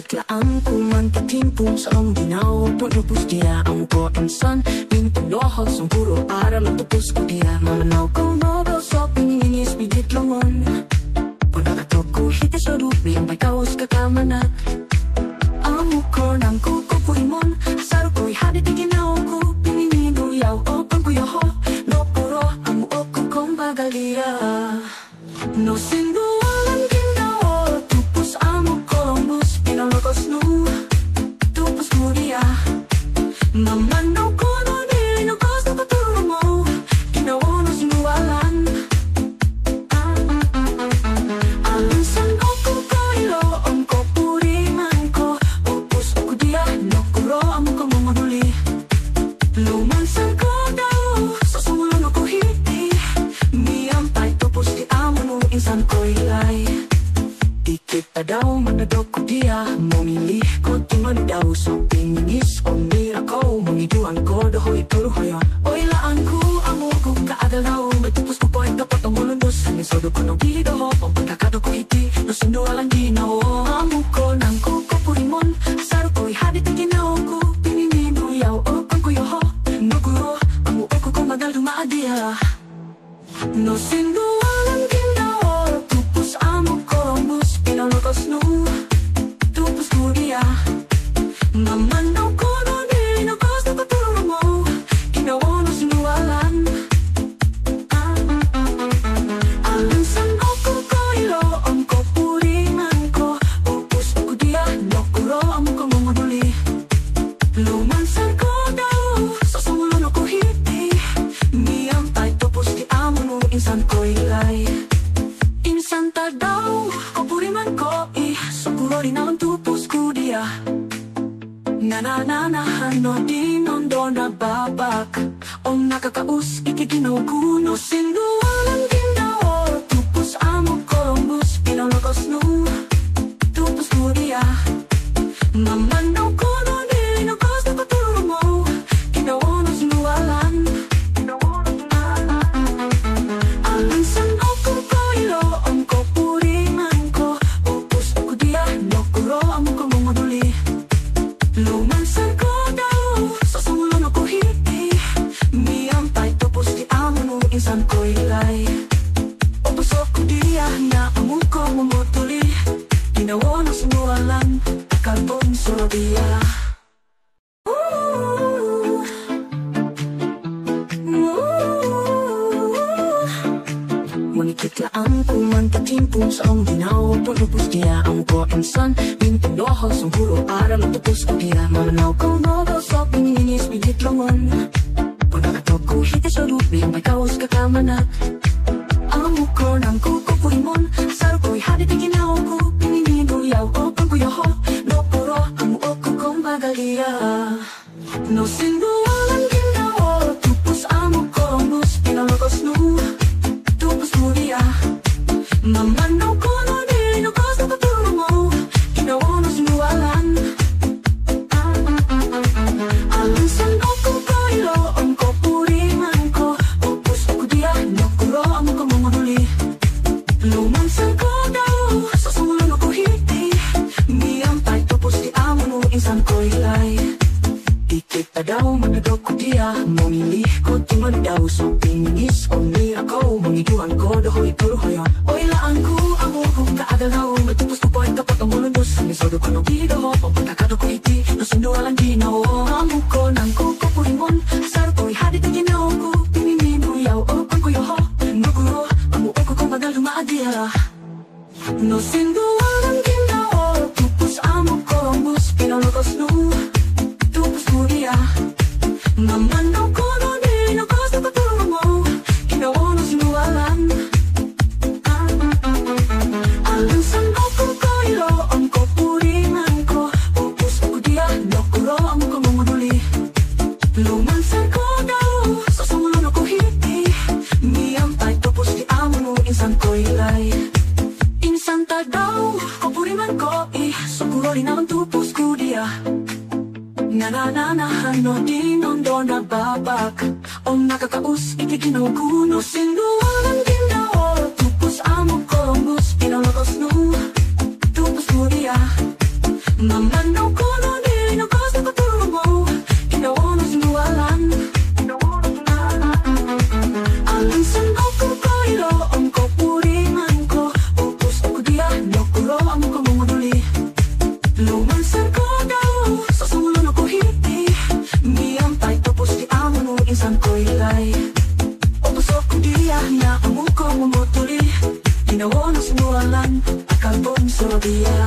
Biglaan ko man katimpong sa ang binaw. Pagpupus dia ang ko insan. Pintong lohos ang puro aral at tupos ko dia. Mamanaw ko Nobel sa piningis bigit lamon. Pagkakatok ko hiti sa rupi ang may kaos kakamanat. Ang mukor ng kuko po imon. Asaro ko'y hadit iginaw ko. Pinininuyaw o pagkuyaho. No puro ang muok ko kong bagalia. No sindualan ginawa. Tupos amo Columbus. Pinalokos no. Tupos mo dia. Mamanaw ko no ninagos na paturo mo. Ginawa no sinuwalan. Alansan ko ko ilo. Ang ko puriman ko. Upos ko dia. No kuro amo ko mamaduli. Lumansan ko daw. Sa sumulo ko hiti. Miyam tay tupos di amo no insan ko ilay. Di kita daw manadok ko dia. Mumili ko timan daw. So piningis o mira ko. Mungiduan ko dahoy turuhoyon. Oy laan ko amo ko kaadal daw. Matupos ko po ito patong mulundos. Nisodo ko nung gido. Ang pagkakado ko hiti. No sindualang ginaw. Amo ko nang kuko purimon. Asaro ko'y hadit ang ginaw ko. Pinininuyaw o pagkuyaho. No guro amo ko kung magal dumaadiya. No sindualang ginaw. Tupos amo Columbus. Pinalokos no. Tupos mo dia. Mamanaw ko no ninagos na paturo mo. Ginawa no sinuwalan. Alansan ko ilo. Ang ko puringan ko. Upos ko dia. No kuro amo ko mamaduli. Lumansan ko daw. Sa sumulo ko hiti. Miyam tay tupos di amo no insan ko ilay. Insan ta daw. Kapuriman ko siguro rin ang tupos ko dia. Nanananahan di nondo na babak. O nakakaus ikikinaw ko no sindualang ginawa. Tupos amo Columbus. Pinalokos no. Tupos mo dia. Mamanaw ko no ninagos na paturo mo. Ginawa no sinuwalan. Alansan ko ilo. Ang ko puringan ko. Upos ko dia. No kuro amo ko mamaduli. Lumansan ko daw. Sa sumulo ko hiti. Miyam tay tupos di amo no insan ko ilay. Upasok ko dia. Na amo ko mamutuli. Ginawa no sinuwalan. Kalbon suro dia. Manikitlaan ko man katimpong sa ang binaw. Pagpupus dia ang ko insan. Pintong lohos ang puro aral at tupos ko dia. Mamanaw ko Nobel sa piningis bigit lamon. Pagkakatok ko hiti sa rupi ang may kaos kakamanat. Ang mukor ng kuko po imon. Asaro ko'y hadit iginaw ko. Pinininuyaw o pagkuyaho. No puro ang muok ko kong bagalia. No sindualang ginawa. Tupos amo Columbus. Pinalokos no. Tupos mo dia. Mamanaw ko no ninagos na paturo mo. Ginawa no sinuwalan. Alansan ko ilo. Ang ko puringan ko. Upos ko dia. No kuro amo ko mamaduli. Lumansan ko daw. Sa sumulo ko hiti. Miyam tay tupos di amo no insan ko ilay. Di kita daw manadok ko dia. Mumili ko timan daw. So piningis o mira ko. Mungiduan ko dahoy turuhoyon. Oy laan ko amo ko kaadal daw. Matupos ko po ito patong mulundos. Nisodo ko nung gido. Ang pagkakado ko hiti. No sindualang ginaw. Amo ko nang kuko purimon. Asaro ko'y hadit ang ginaw ko. Pinininuyaw o pagkuyaho. No guro amo ko kung magal dumaadiya. No sindualang ginawa. Tupos amo Columbus. Pinalokos no. Tupos mo dia. Mamanaw ko no ninagos na paturo mo. Ginawa no sinuwalan. Alansan ko ilo. Ang ko puringan ko. Upos ko dia. No kuro amo ko mamaduli. Lumansan ko daw. Sa sumulo ko hiti. Miyam tay tupos di amo no insan ko ilay. Insan ta daw. Kapuriman ko siguro rin ang tupos ko dia. Nanananahan di nondo na babak. O nakakaus ikikinaw ko no sindualang ginawa. Tupos amo Columbus. Pinalokos no. Tupos mo dia. Inaw ko no di Inagos na katuro mo Inaw na sinualan Alinsan ko ko iloong ko puringan ko Upos ko dia Nokuro ang ko mamaduli Lumansan ko daw Sa sumulo na ko hindi Miyang tay tapos di amon mo insan ko ilay Upos ko dia Niya ang ko mamaduli Inaw na sinualan Akal bon sa dia